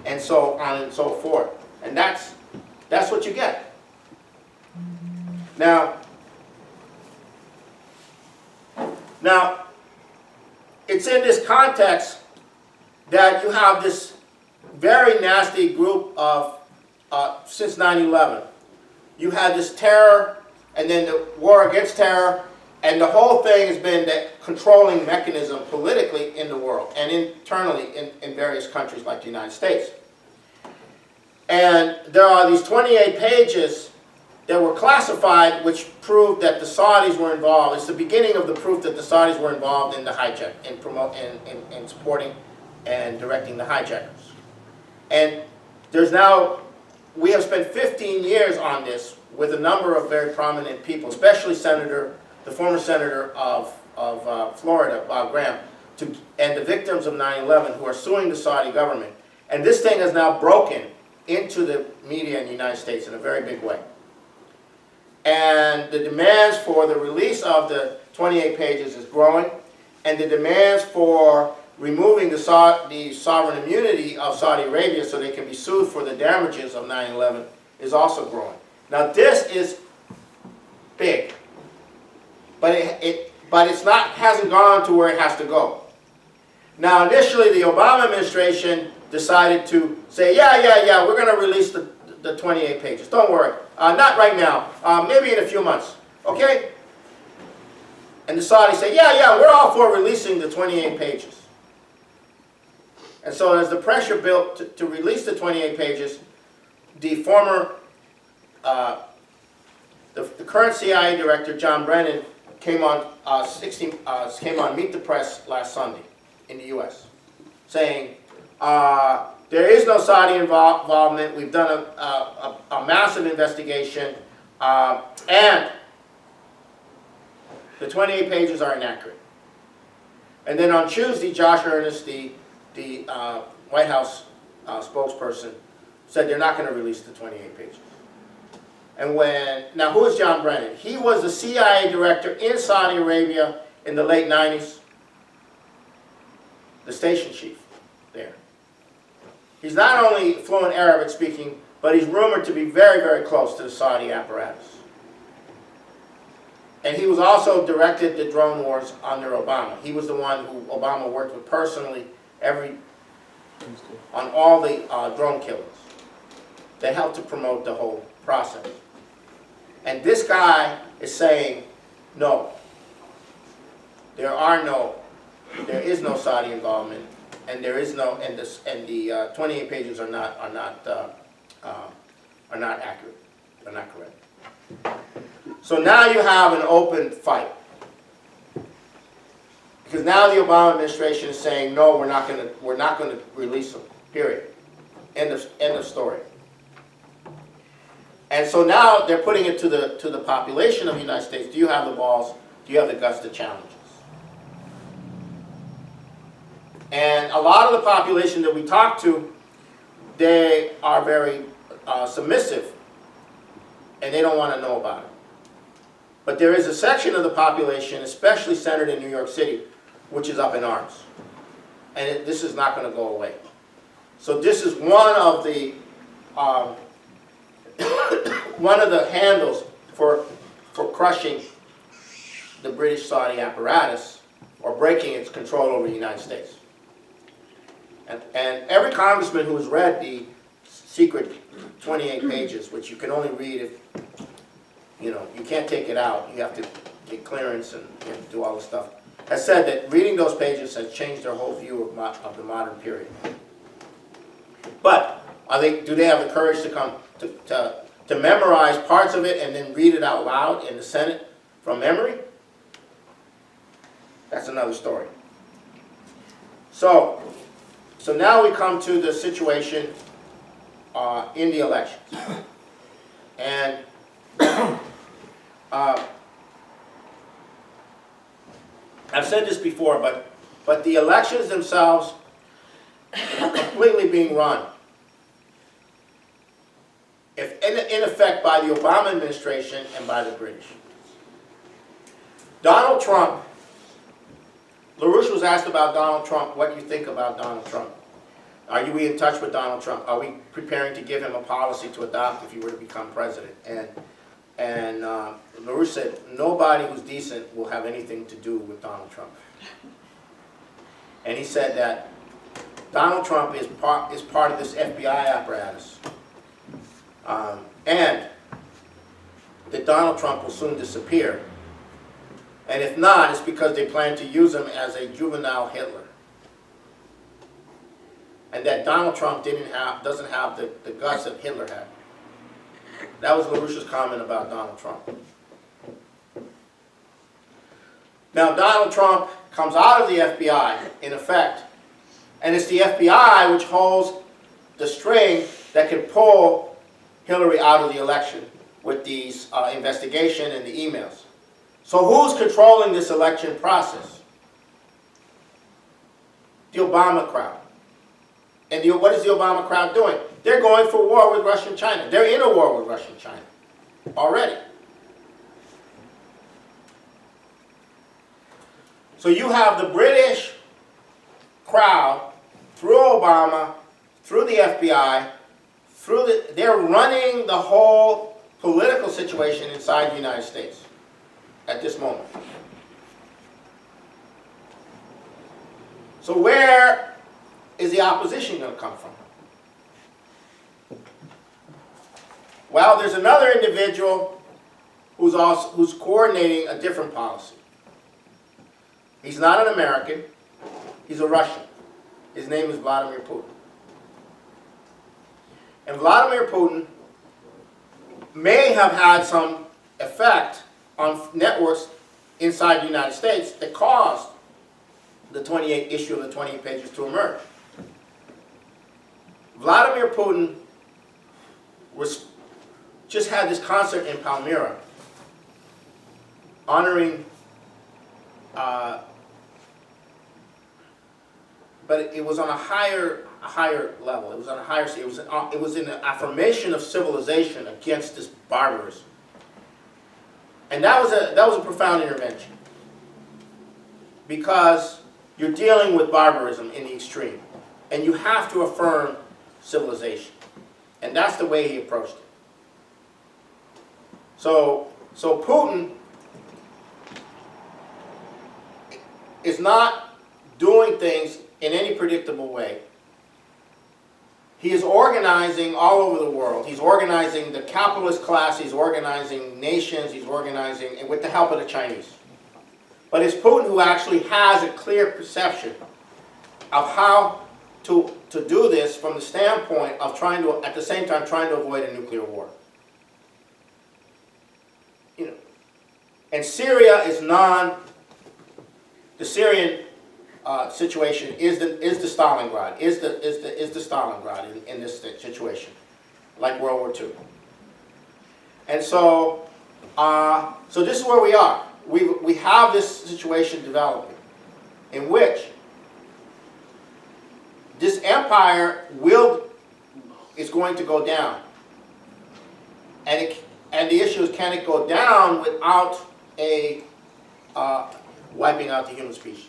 and so on and so forth. And that's what you get. Now, it's in this context that you have this very nasty group of, since 9/11, you had this terror, and then the war against terror, and the whole thing has been that controlling mechanism politically in the world, and internally in various countries like the United States. And there are these 28 pages that were classified, which proved that the Saudis were involved. It's the beginning of the proof that the Saudis were involved in the hijack, in supporting and directing the hijackers. And we have spent 15 years on this with a number of very prominent people, especially the former senator of Florida, Bob Graham, and the victims of 9/11 who are suing the Saudi government. And this thing has now broken into the media in the United States in a very big way. And the demands for the release of the 28 pages is growing. and the demands for removing the sovereign immunity of Saudi Arabia so they can be sued for the damages of 9/11 is also growing. Now this is big, but it's not, hasn't gone to where it has to go. Now initially the Obama administration decided to say, yeah, we're going to release the 28 pages. Don't worry, not right now, maybe in a few months, okay? And the Saudis say, yeah, we're all for releasing the 28 pages. And so as the pressure built to release the 28 pages, the former, the current CIA director, John Brennan, came on Meet the Press last Sunday in the U.S., saying, there is no Saudi involvement, we've done a massive investigation, and the 28 pages are inaccurate. And then on Tuesday, Josh Earnest, the White House spokesperson, said they're not going to release the 28 pages. And now who is John Brennan? He was the CIA director in Saudi Arabia in the late 90s, the station chief there. He's not only fluent Arabic speaking, but he's rumored to be very, very close to the Saudi apparatus. And he was also directed the drone wars under Obama. He was the one who Obama worked with personally on all the drone killings. They helped to promote the whole process. And this guy is saying, no, there is no Saudi involvement, and there is no, and the 28 pages are not accurate, are not correct. So now you have an open fight, because now the Obama administration is saying, no, we're not going to release them. Period. End of story. And so now they're putting it to the population of the United States. Do you have the balls? Do you have the guts to challenge us? And a lot of the population that we talk to, they are very submissive, and they don't want to know about it. But there is a section of the population, especially centered in New York City, which is up in arms. And this is not going to go away. So this is one of the handles for crushing the British Saudi apparatus, or breaking its control over the United States. And every congressman who has read the secret 28 pages, which you can only read if, you can't take it out, you have to get clearance and you have to do all this stuff, has said that reading those pages has changed their whole view of the modern period. But do they have the courage to come to memorize parts of it and then read it out loud in the Senate from memory? That's another story. So now we come to the situation in the elections. And I've said this before, but the elections themselves are completely being run, in effect, by the Obama administration and by the British. Donald Trump, LaRouche was asked about Donald Trump, what do you think about Donald Trump? Are we in touch with Donald Trump? Are we preparing to give him a policy to adopt if he were to become president? And LaRouche said, nobody who's decent will have anything to do with Donald Trump. And he said that Donald Trump is part of this FBI apparatus. And that Donald Trump will soon disappear. And if not, it's because they plan to use him as a juvenile Hitler. And that Donald Trump doesn't have the guts that Hitler had. That was LaRouche's comment about Donald Trump. Now, Donald Trump comes out of the FBI, in effect, and it's the FBI which holds the string that can pull Hillary out of the election with these investigation and the emails. So who's controlling this election process? The Obama crowd. And what is the Obama crowd doing? They're going for war with Russia and China. They're in a war with Russia and China already. So you have the British crowd, through Obama, through the FBI, they're running the whole political situation inside the United States at this moment. So where is the opposition going to come from? Well, there's another individual who's coordinating a different policy. He's not an American. He's a Russian. His name is Vladimir Putin. And Vladimir Putin may have had some effect on networks inside the United States that caused the 28 issue of the 28 pages to emerge. Vladimir Putin just had this concert in Palmyra honoring, but it was on a higher level. It was on a higher. It was an affirmation of civilization against this barbarism, and that was a profound intervention, because you're dealing with barbarism in the extreme, and you have to affirm civilization, and that's the way he approached it. So Putin is not doing things in any predictable way. He is organizing all over the world. He's organizing the capitalist class, he's organizing nations, he's organizing, and with the help of the Chinese. But it's Putin who actually has a clear perception of how to do this from the standpoint of trying to, at the same time, trying to avoid a nuclear war. You know, and Syria is the Syrian situation is the Stalingrad, is the Stalingrad in this situation, like World War II. And so, so this is where we are. We have this situation developing, in which this empire is going to go down, and the issue is, can it go down without wiping out the human species?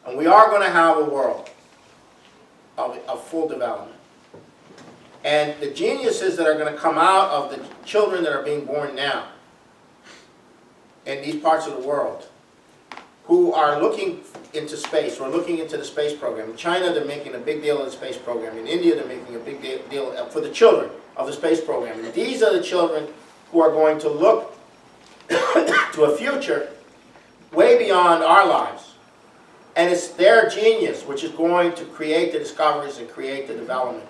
And we are going to have a world of full development. And the geniuses that are going to come out of the children that are being born now in these parts of the world, who are looking into space, or looking into the space program. In China, they're making a big deal of the space program. In India, they're making a big deal for the children of the space program. And these are the children who are going to look to a future way beyond our lives. And it's their genius which is going to create the discoveries and create the development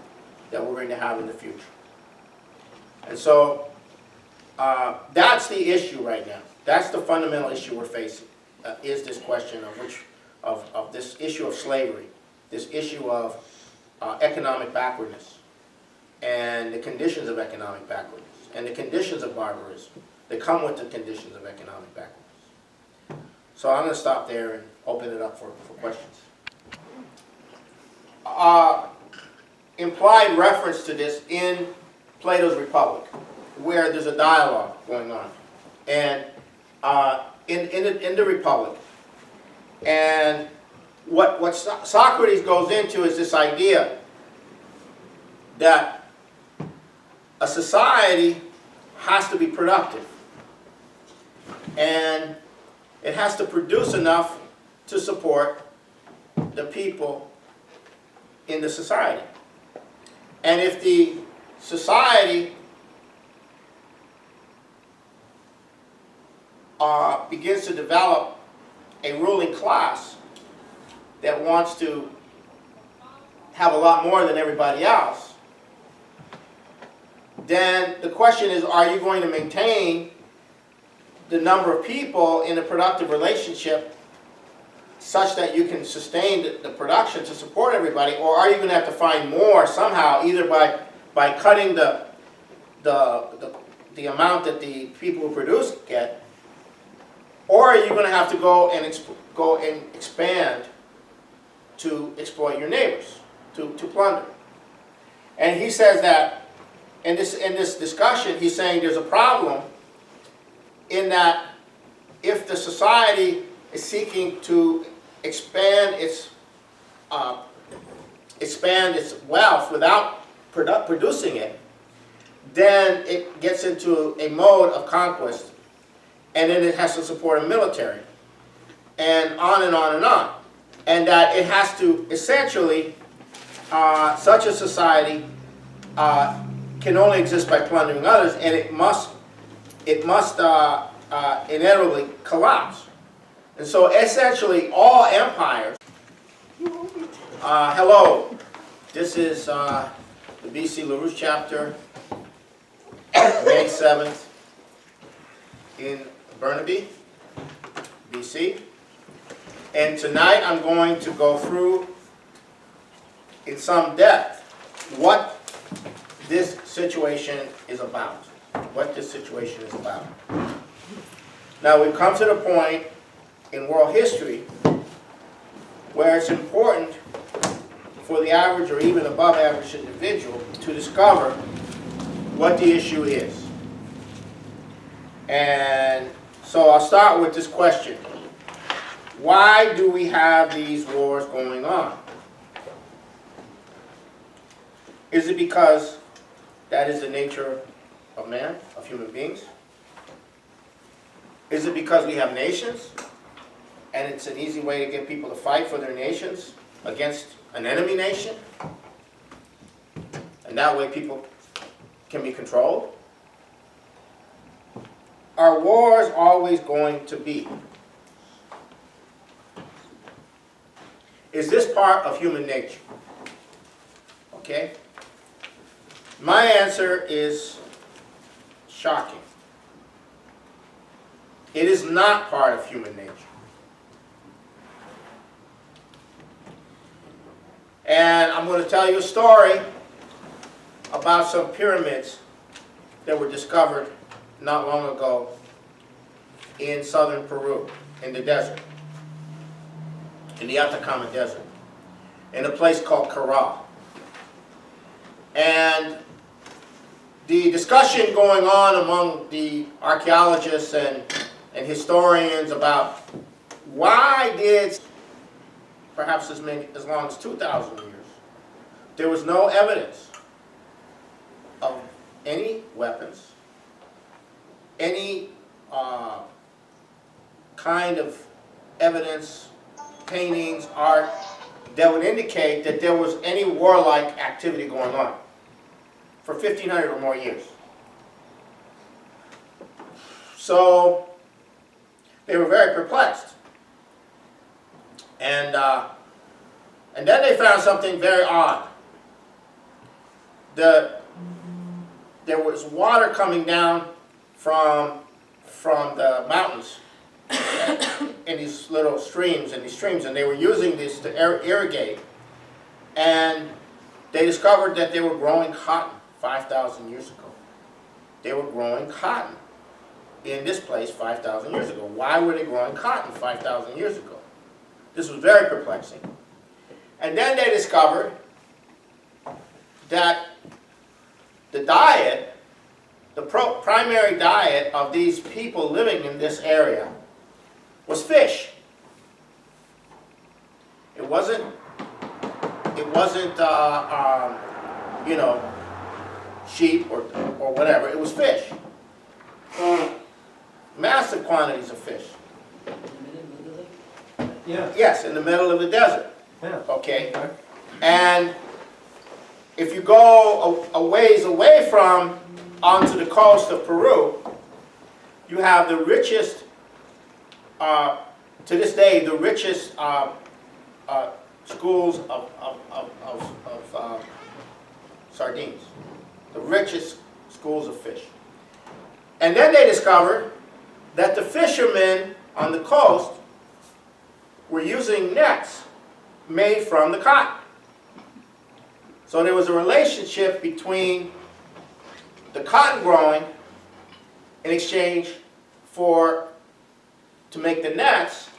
that we're going to have in the future. And so that's the issue right now. That's the fundamental issue we're facing, is this question of this issue of slavery, this issue of economic backwardness, and the conditions of economic backwardness, and the conditions of barbarism that come with the conditions of economic backwardness. So I'm going to stop there and open it up for questions. Implied reference to this in Plato's Republic, where there's a dialogue going on, and in the Republic, and what Socrates goes into is this idea that a society has to be productive, and it has to produce enough to support the people in the society. And if the society begins to develop a ruling class that wants to have a lot more than everybody else, then the question is, are you going to maintain the number of people in a productive relationship such that you can sustain the production to support everybody, or are you going to have to find more somehow, either by cutting the amount that the people who produce get, or are you going to have to go and expand to exploit your neighbors, to plunder? And he says that in this discussion, he's saying there's a problem in that if the society is seeking to expand its wealth without producing it, then it gets into a mode of conquest, and then it has to support a military, and on and on and on. And that it has to essentially, such a society can only exist by plundering others, and it must inevitably collapse. And so essentially all empires, hello, this is the B.C. LaRouche chapter, May 7th, in Burnaby, B.C. And tonight I'm going to go through in some depth what this situation is about. Now we've come to the point in world history where it's important for the average or even above average individual to discover what the issue is. And so I'll start with this question. Why do we have these wars going on? Is it because that is the nature of man, of human beings? Is it because we have nations, and it's an easy way to get people to fight for their nations against an enemy nation? And that way people can be controlled? Are wars always going to be? Is this part of human nature? Okay? My answer is shocking. It is not part of human nature. And I'm going to tell you a story about some pyramids that were discovered not long ago in southern Peru, in the desert, in the Atacama Desert, in a place called Caral. And the discussion going on among the archaeologists and historians about why did, perhaps as long as 2,000 years, there was no evidence of any weapons, any kind of evidence, paintings, art, that would indicate that there was any warlike activity going on for 1,500 or more years. So they were very perplexed. And then they found something very odd. There was water coming down from the mountains in these little streams, and they were using this to irrigate. And they discovered that they were growing cotton 5,000 years ago. They were growing cotton in this place 5,000 years ago. Why were they growing cotton 5,000 years ago? This was very perplexing. And then they discovered that the diet, the primary diet of these people living in this area was fish. It wasn't you know, sheep or whatever. It was fish. Massive quantities of fish. Yeah. Yes, in the middle of the desert. Yeah. Okay. And if you go a ways away from onto the coast of Peru, you have the richest, to this day, the richest schools of sardines, the richest schools of fish. And then they discovered that the fishermen on the coast were using nets made from the cotton. So there was a relationship between the cotton growing in exchange to make the nets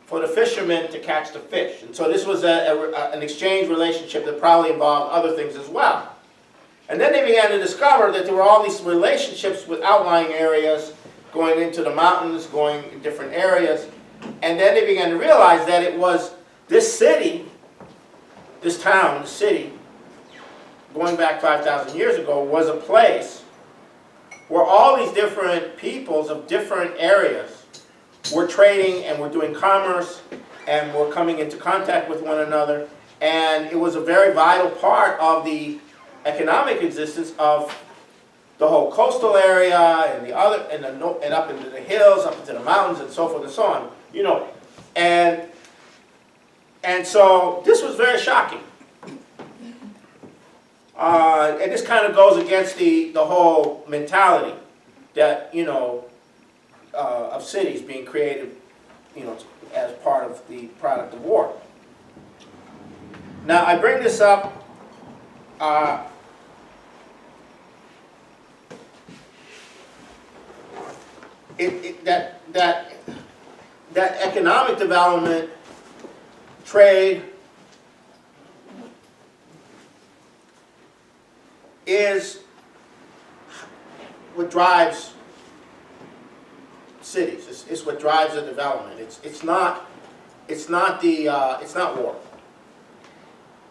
for the fishermen to catch the fish. And so this was an exchange relationship that probably involved other things as well. And then they began to discover that there were all these relationships with outlying areas, going into the mountains, going in different areas, And then they began to realize that it was this city, this town, the city, going back 5,000 years ago, was a place where all these different peoples of different areas were trading and were doing commerce and were coming into contact with one another. And it was a very vital part of the economic existence of the whole coastal area and the other, and up into the hills, up into the mountains, and so forth and so on. You know, and so this was very shocking. And this kind of goes against the whole mentality that, you know, of cities being created, you know, as part of the product of war. Now, I bring this up that economic development, trade, is what drives cities. It's what drives the development. It's not war.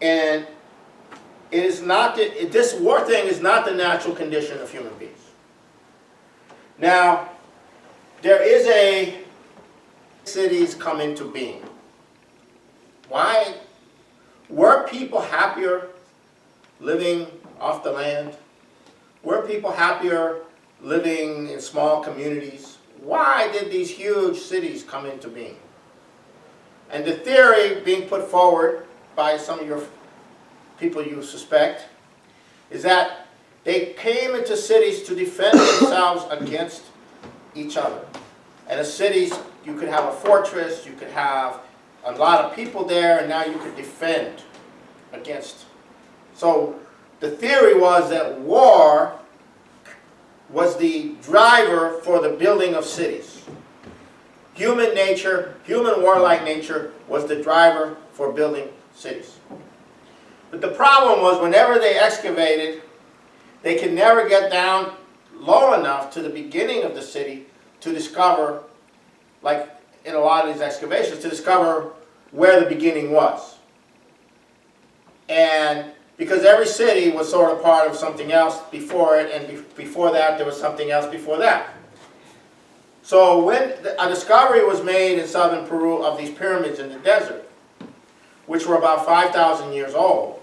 And it is not this war thing is not the natural condition of human beings. Now, there is a cities come into being. Why? Were people happier living off the land? Were people happier living in small communities? Why did these huge cities come into being? And the theory being put forward by some of your people you suspect is that they came into cities to defend themselves against each other. And the cities, you could have a fortress, you could have a lot of people there, and now you could defend against. So the theory was that war was the driver for the building of cities. Human nature, human warlike nature, was the driver for building cities. But the problem was whenever they excavated, they could never get down low enough to the beginning of the city to discover, like in a lot of these excavations, to discover where the beginning was. And because every city was sort of part of something else before it, and before that there was something else before that. So when a discovery was made in southern Peru of these pyramids in the desert, which were about 5,000 years old,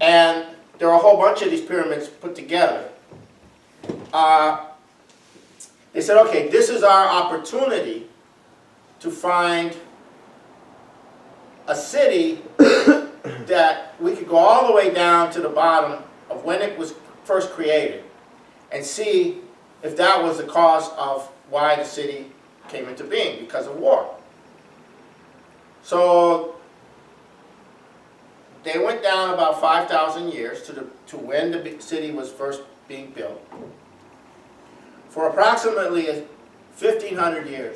and there are a whole bunch of these pyramids put together, they said, okay, this is our opportunity to find a city that we could go all the way down to the bottom of when it was first created and see if that was the cause of why the city came into being, because of war. So they went down about 5,000 years to when the city was first being built. For approximately 1,500 years,